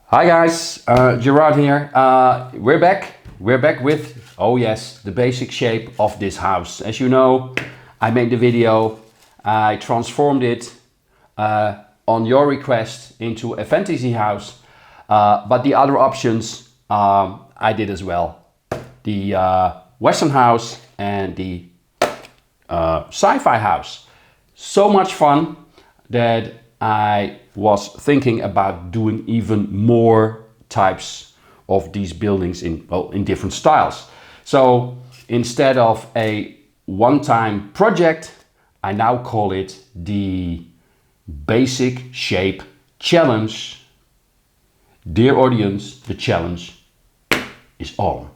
Hi guys, Gerard here. We're back. We're back with, oh yes, the basic shape of this house. As you know, I made the video, I transformed it on your request into a fantasy house, but the other options I did as well. The Western house and the sci-fi house. So much fun that I was thinking about doing even more types of these buildings in different styles. So instead of a one-time project, I now call it the Basic Shape Challenge. Dear audience, the challenge is on.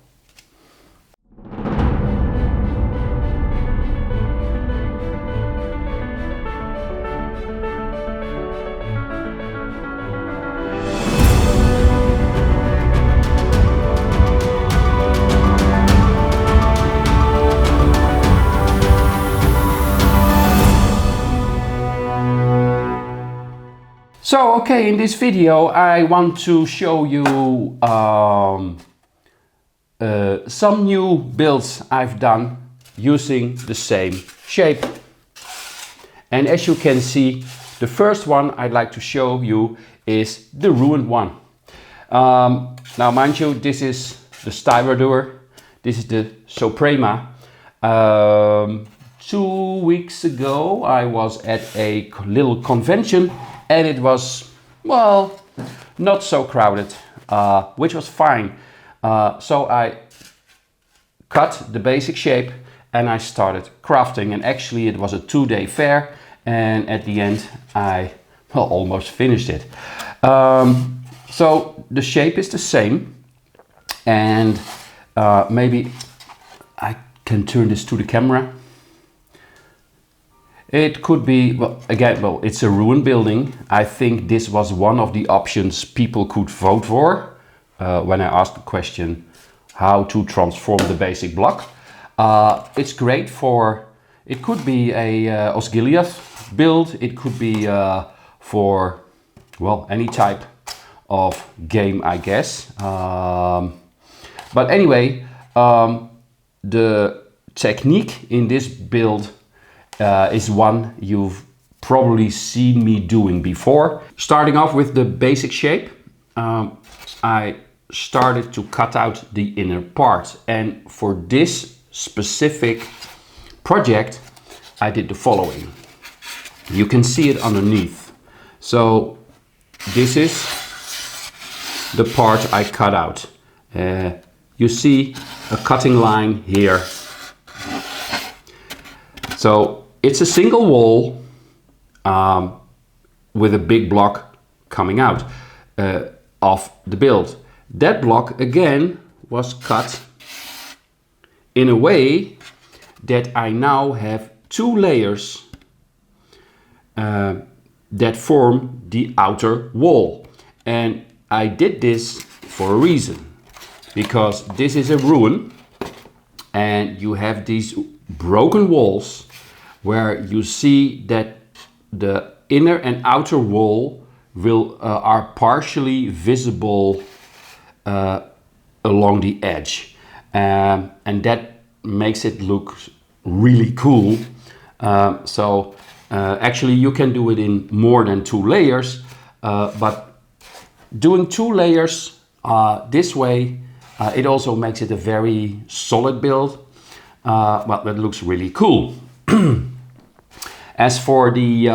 So, okay, in this video I want to show you some new builds I've done using the same shape. And as you can see, the first one I'd like to show you is the ruined one. Now mind you, this is the Styrador, this is the Suprema. 2 weeks ago I was at a little convention and it was, well, not so crowded, which was fine. So I cut the basic shape and I started crafting, and actually it was a 2-day fair, and at the end I, well, almost finished it. So the shape is the same, and maybe I can turn this to the camera. It could be, well, again, well, it's a ruined building. I think this was one of the options people could vote for when I asked the question how to transform the basic block. It's great for, it could be a Osgiliath build, it could be for, well, any type of game, I guess. But anyway, the technique in this build is one you've probably seen me doing before. Starting off with the basic shape, I started to cut out the inner part, and for this specific project I did the following. You can see it underneath. So this is the part I cut out. You see a cutting line here. So it's a single wall with a big block coming out of the build. That block again was cut in a way that I now have 2 layers that form the outer wall. And I did this for a reason, because this is a ruin and you have these broken walls where you see that the inner and outer wall are partially visible along the edge, and that makes it look really cool. So actually you can do it in more than 2 layers, but doing 2 layers this way, it also makes it a very solid build. Well, that looks really cool. As for the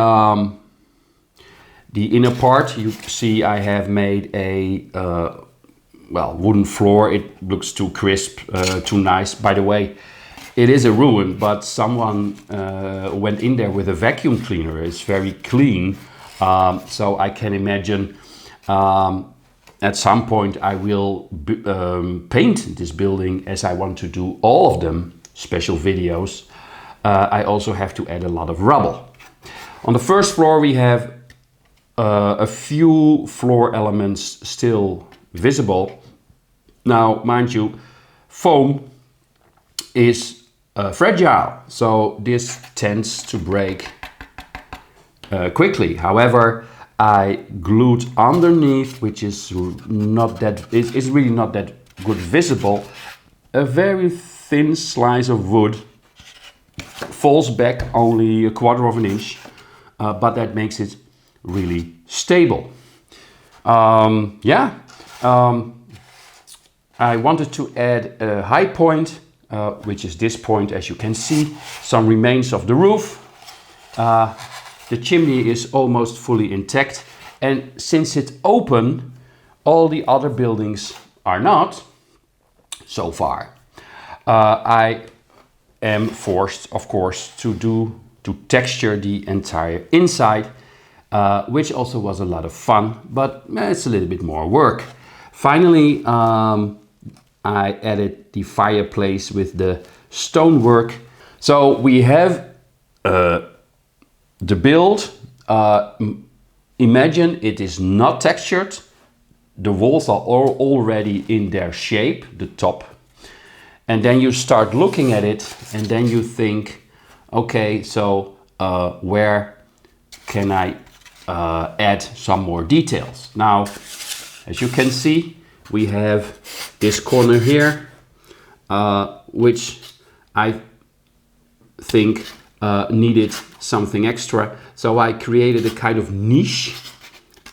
inner part, you see I have made a well, wooden floor. It looks too crisp, too nice. By the way, it is a ruin, but someone went in there with a vacuum cleaner. It's very clean, so I can imagine at some point I will paint this building, as I want to do all of them, special videos. I also have to add a lot of rubble. On the first floor we have a few floor elements still visible. Now, mind you, foam is fragile, so this tends to break quickly. However, I glued underneath, which is not that, it's really not that good visible, a very thin slice of wood. Falls back only a quarter of an inch, but that makes it really stable. I wanted to add a high point, which is this point, as you can see, some remains of the roof. The chimney is almost fully intact, and since it's open, all the other buildings are not, so far. I am forced, of course, to texture the entire inside, which also was a lot of fun, but it's a little bit more work. Finally, I added the fireplace with the stonework. So we have the build. Imagine it is not textured. The walls are all already in their shape, the top. And then you start looking at it and then you think, okay, so where can I add some more details? Now, as you can see, we have this corner here, which I think needed something extra. So I created a kind of niche.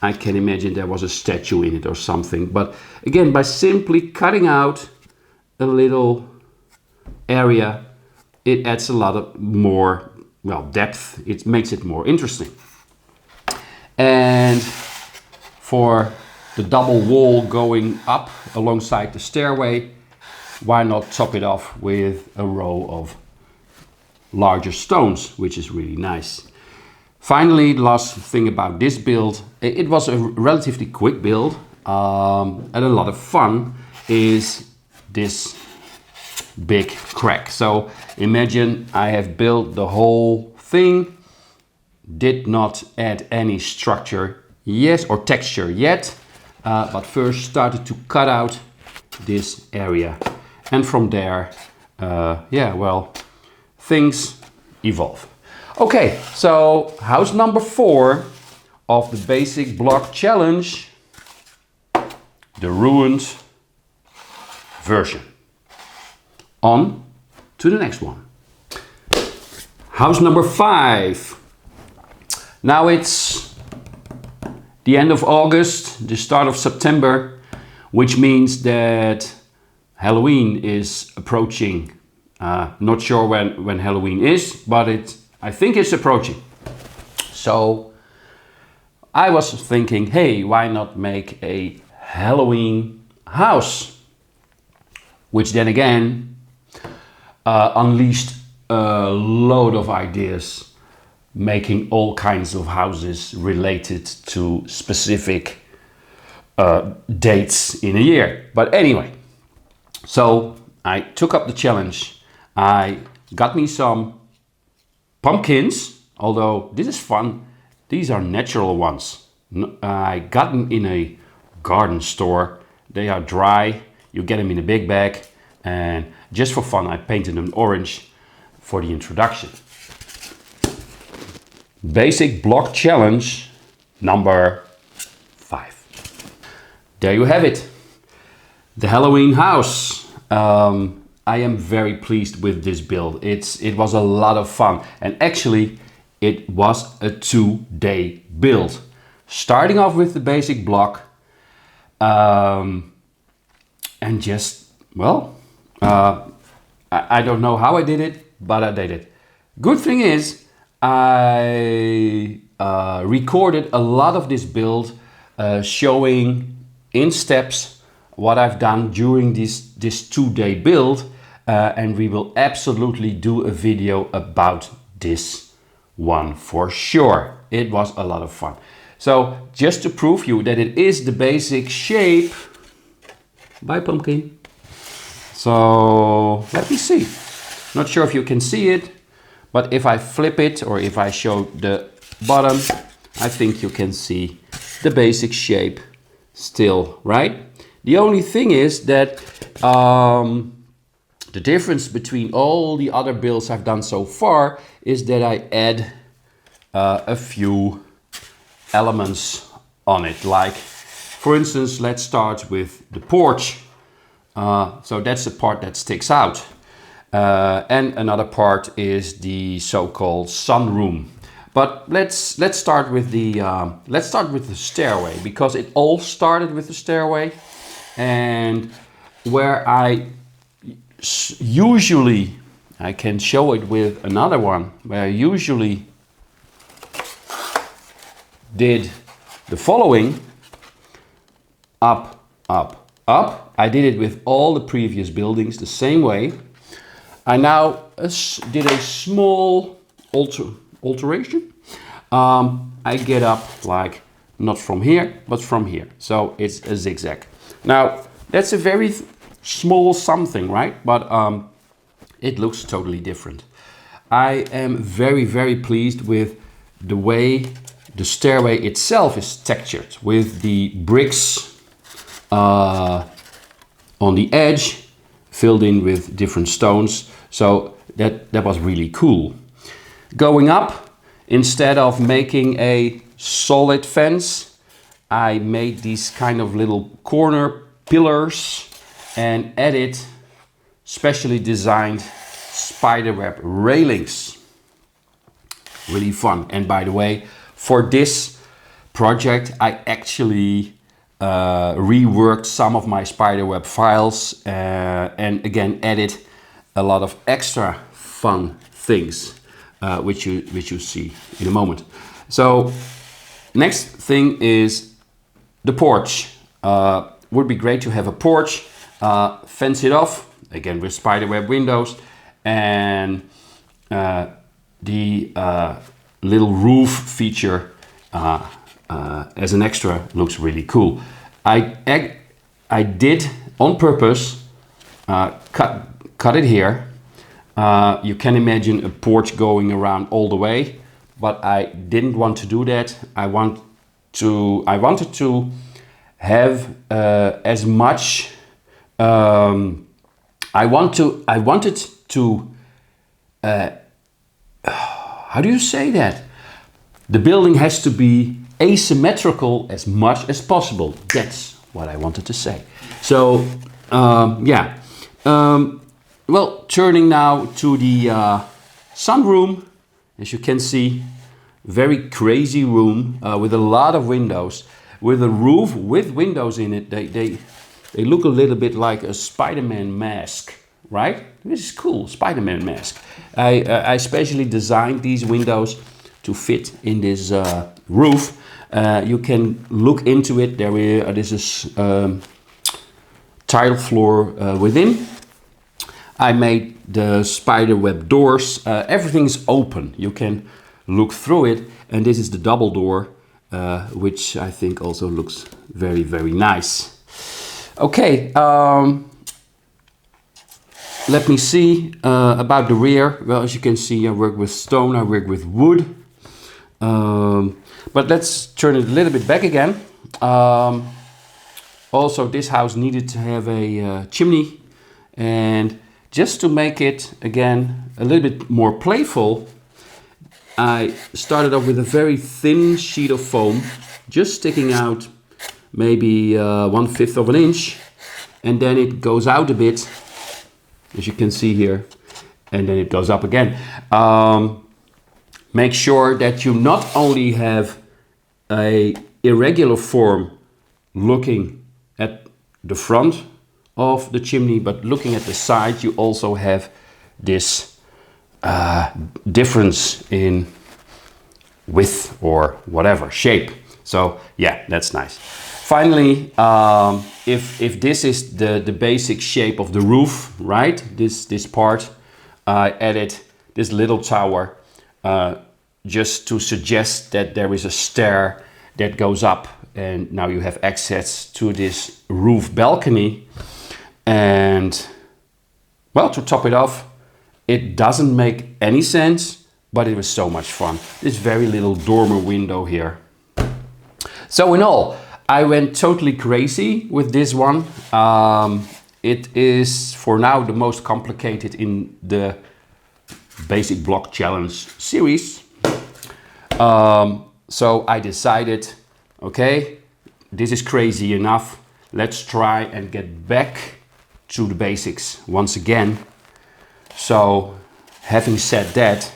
I can imagine there was a statue in it or something. But again, by simply cutting out a little area, it adds a lot of more, well, depth. It makes it more interesting. And for the double wall going up alongside the stairway, why not top it off with a row of larger stones, which is really nice. Finally, the last thing about this build, it was a relatively quick build and a lot of fun, is this big crack. So imagine I have built the whole thing, did not add any structure yet or texture yet, but first started to cut out this area, and from there, things evolve. Okay, so house number 4 of the basic block challenge, the ruined version. On to the next one. House number 5. Now it's the end of August, the start of September, which means that Halloween is approaching. Not sure when Halloween is, but I think it's approaching. So I was thinking, hey, why not make a Halloween house? Which then again unleashed a load of ideas, making all kinds of houses related to specific dates in a year. But anyway, so I took up the challenge. I got me some pumpkins, although this is fun. These are natural ones. I got them in a garden store. They are dry. You get them in a big bag, and just for fun I painted them orange for the introduction. Basic block challenge number 5. There you have it. The Halloween house. I am very pleased with this build. It was a lot of fun, and actually it was a 2-day build. Starting off with the basic block and just, well, I don't know how I did it, but I did it. Good thing is I recorded a lot of this build, showing in steps what I've done during this 2-day build, and we will absolutely do a video about this one for sure. It was a lot of fun. So just to prove you that it is the basic shape. Bye, pumpkin. So let me see. Not sure if you can see it, but if I flip it or if I show the bottom, I think you can see the basic shape still, right? The only thing is that the difference between all the other builds I've done so far is that I add a few elements on it. Like, for instance, let's start with the porch. So that's the part that sticks out. And another part is the so-called sunroom. But let's start with the stairway, because it all started with the stairway, and where I usually, I can show it with another one, where I usually did the following: up, up, up. I did it with all the previous buildings the same way. I now did a small alteration. I get up like not from here, but from here. So it's a zigzag. Now that's a very small something, right? But it looks totally different. I am very, very pleased with the way the stairway itself is textured, with the bricks on the edge filled in with different stones. So that was really cool. Going up, instead of making a solid fence, I made these kind of little corner pillars and added specially designed spiderweb railings. Really fun. And by the way, for this project, I actually reworked some of my spiderweb files and again added a lot of extra fun things, which you see in a moment. So next thing is the porch. Would be great to have a porch, fence it off again with spiderweb windows, and the little roof feature as an extra looks really cool. I did on purpose cut it here. You can imagine a porch going around all the way, but I didn't want to do that. I wanted to have as much. I wanted to. How do you say that? The building has to be asymmetrical as much as possible. That's what I wanted to say. So yeah. Well, turning now to the sunroom. As you can see, very crazy room with a lot of windows, with a roof with windows in it. They look a little bit like a Spider-Man mask, right? This is cool, Spider-Man mask. I specially designed these windows to fit in this roof. You can look into it. This is tile floor within. I made the spiderweb doors. Everything's open. You can look through it. And this is the double door, which I think also looks very, very nice. Okay, let me see about the rear. Well, as you can see, I work with stone, I work with wood. But let's turn it a little bit back again. Also, this house needed to have a chimney, and just to make it, again, a little bit more playful, I started off with a very thin sheet of foam, just sticking out maybe 1/5 of an inch, and then it goes out a bit, as you can see here, and then it goes up again. Make sure that you not only have a irregular form looking at the front of the chimney, but looking at the side, you also have this difference in width or whatever shape. So yeah, that's nice. Finally, if this is the basic shape of the roof, right? This part, I added this little tower just to suggest that there is a stair that goes up, and now you have access to this roof balcony. And well, to top it off, it doesn't make any sense, but it was so much fun. This very little dormer window here. So in all, I went totally crazy with this one. It is for now the most complicated in the Basic Block Challenge series. So I decided, okay, this is crazy enough. Let's try and get back to the basics once again. So having said that,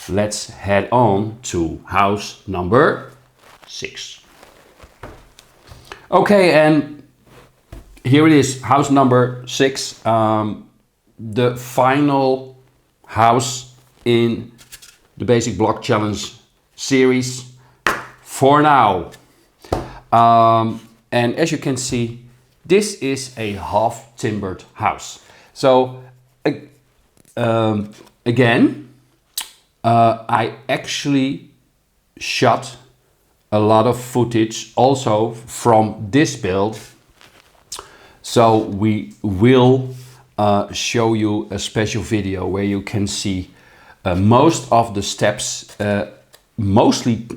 let's head on to house number 6. Okay, and here it is, house number 6, the final house in the Basic Block Challenge series for now. And as you can see, this is a half-timbered house. So again, I actually shot a lot of footage also from this build. So we will show you a special video where you can see most of the steps, mostly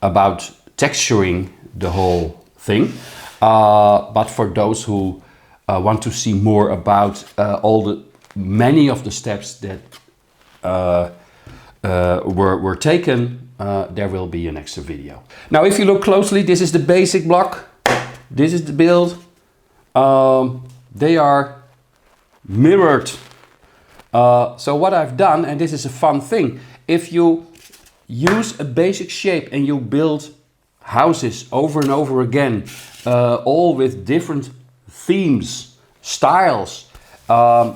about texturing the whole thing. But for those who want to see more about many of the steps that were taken, there will be an extra video. Now, if you look closely, this is the basic block. This is the build. They are mirrored. So what I've done, and this is a fun thing, if you use a basic shape and you build houses over and over again, all with different themes, styles,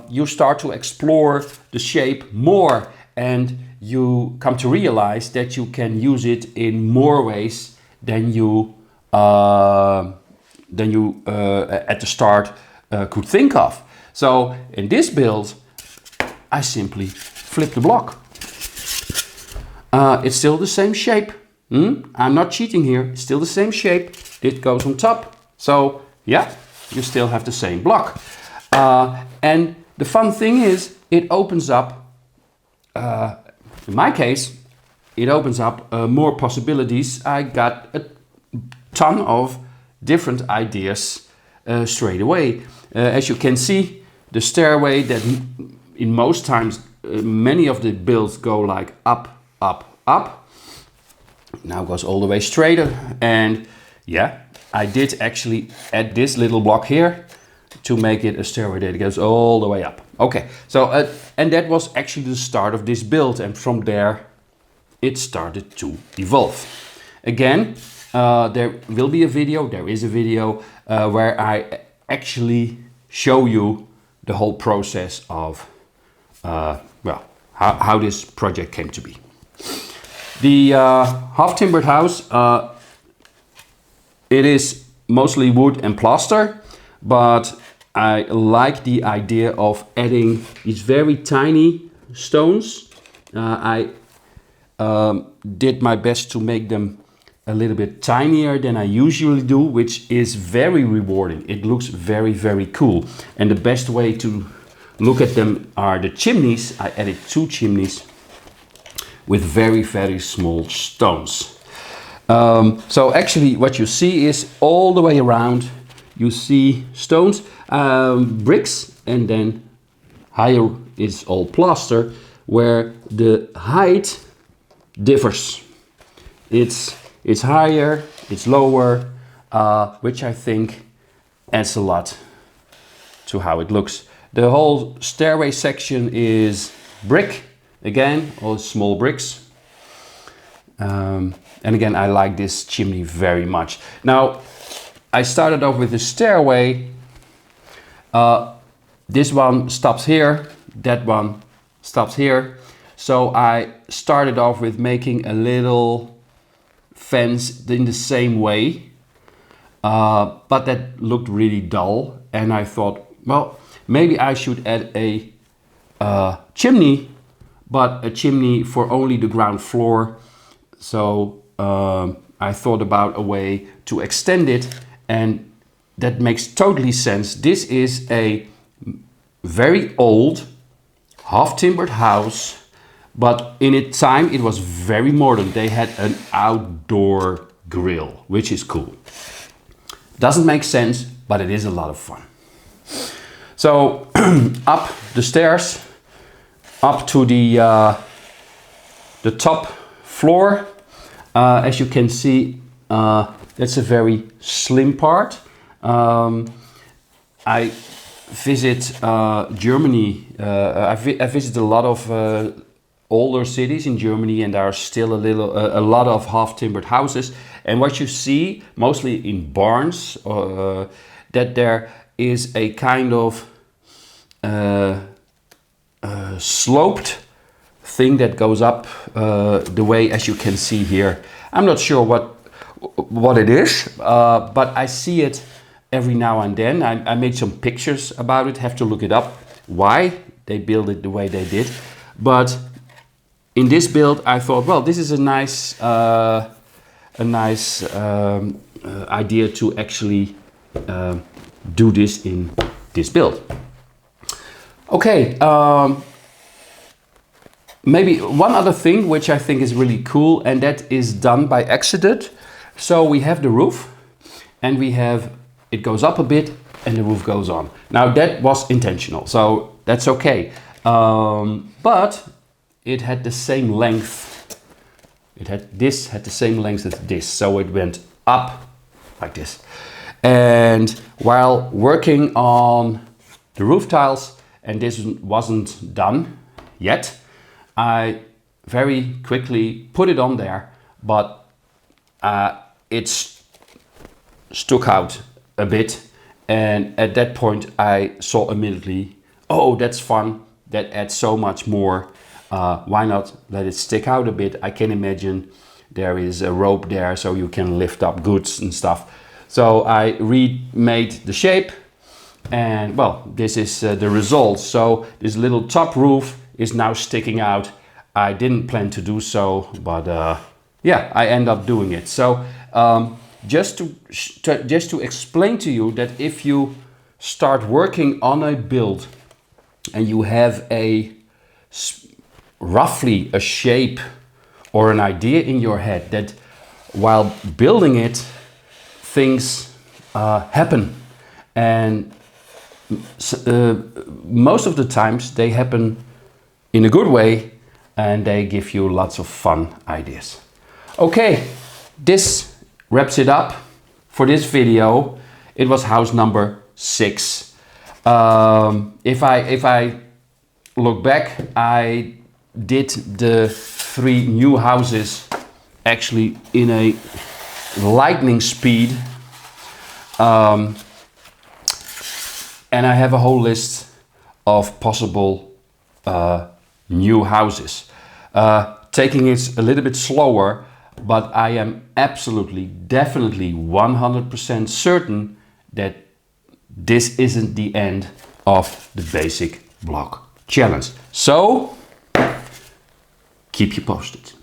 you start to explore the shape more, and you come to realize that you can use it in more ways than you at the start could think of. So in this build, I simply flip the block. It's still the same shape. I'm not cheating here. It's still the same shape. It goes on top. So yeah, you still have the same block. And the fun thing is, it opens up, in my case, it opens up more possibilities. I got a ton of different ideas straight away. As you can see, the stairway that in most times, many of the builds go like up, up, up. Now goes all the way straighter. And yeah, I did actually add this little block here to make it a stairway that goes all the way up. Okay, so and that was actually the start of this build, and from there it started to evolve. Again, there will be a video, there is a video where I actually show you the whole process of well, how this project came to be. The half-timbered house, it is mostly wood and plaster, but I like the idea of adding these very tiny stones. I did my best to make them a little bit tinier than I usually do, which is very rewarding. It looks very, very cool. And the best way to look at them are the chimneys. I added 2 chimneys with very, very small stones. So actually what you see is all the way around, you see stones, bricks, and then higher is all plaster, where the height differs. It's higher, it's lower, which I think adds a lot to how it looks. The whole stairway section is brick, again, all small bricks. And again, I like this chimney very much. Now, I started off with the stairway. This one stops here, that one stops here. So I started off with making a little fence in the same way, but that looked really dull, and I thought, well, maybe I should add a chimney, but a chimney for only the ground floor. So I thought about a way to extend it, and that makes totally sense. This is a very old half-timbered house, but in its time it was very modern. They had an outdoor grill, which is cool. Doesn't make sense, but it is a lot of fun. So up the stairs, up to the top floor, As you can see, that's a very slim part. I visit Germany. I visit a lot of older cities in Germany, and there are still a lot of half-timbered houses. And what you see, mostly in barns, that there is a kind of sloped thing that goes up the way as you can see here. I'm not sure what it is, but I see it every now and then. I made some pictures about it, have to look it up why they build it the way they did. But in this build I thought, well, this is a nice idea to actually do this in this build. Okay, maybe one other thing which I think is really cool, and that is done by accident. So we have the roof, and we have, it goes up a bit and the roof goes on. Now that was intentional, so that's okay. But it had the same length. This had the same length as this, so it went up like this. And while working on the roof tiles, and this wasn't done yet, I very quickly put it on there, but it stuck out a bit. And at that point I saw immediately, oh, that's fun, that adds so much more. Why not let it stick out a bit? I can imagine there is a rope there so you can lift up goods and stuff. So I remade the shape, and well, this is the result. So this little top roof is now sticking out. I didn't plan to do so, but yeah, I end up doing it. So just to explain to you that if you start working on a build and you have roughly a shape or an idea in your head, that while building it, things happen, and most of the times they happen in a good way, and they give you lots of fun ideas. Okay, this wraps it up for this video. It was house number 6. If I look back, I did the 3 new houses actually in a lightning speed, and I have a whole list of possible new houses. Taking it a little bit slower, but I am absolutely, definitely 100% certain that this isn't the end of the basic block challenge. So keep you posted.